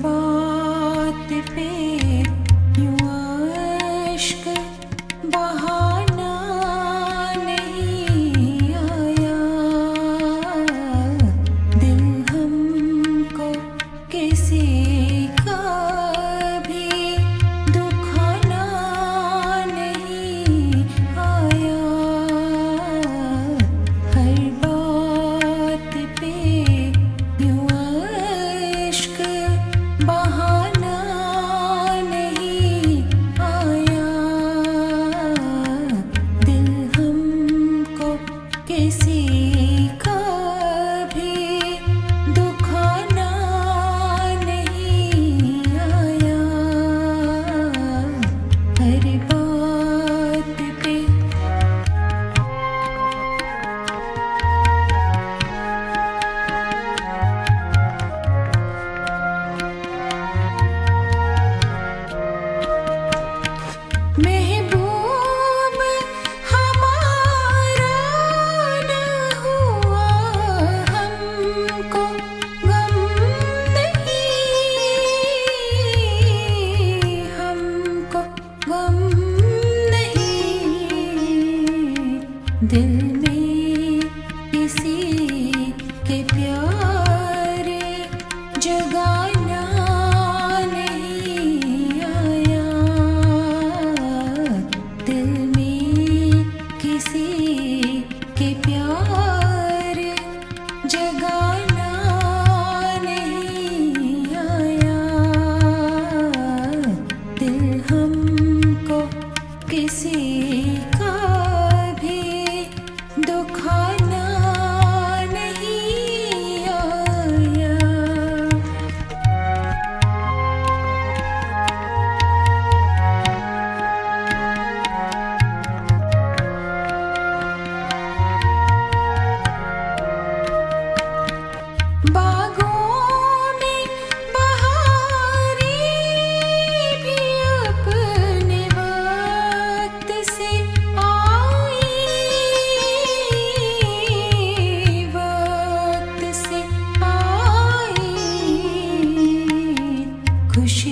बात पे यूं अश्क बहाना नहीं आया। दिल हमको किसी का भी दुखाना नहीं आया। हर बात पे यूं अश्क बहाना नहीं आया। दिल हमको किसी का भी दुखाना नहीं आया। हर बात पे महबूब हमारा न हुआ, हमको गम नहीं, हमको गम नहीं। दिल में किसी के प्यार जगाना नहीं आया। दिल में किसी के प्यार जगाना नहीं आया। दिल हमको किसी का भी दुखाना नहीं आया। बागों में बहारें भी अपने वक्त से आई, वक्त से आई। खुशी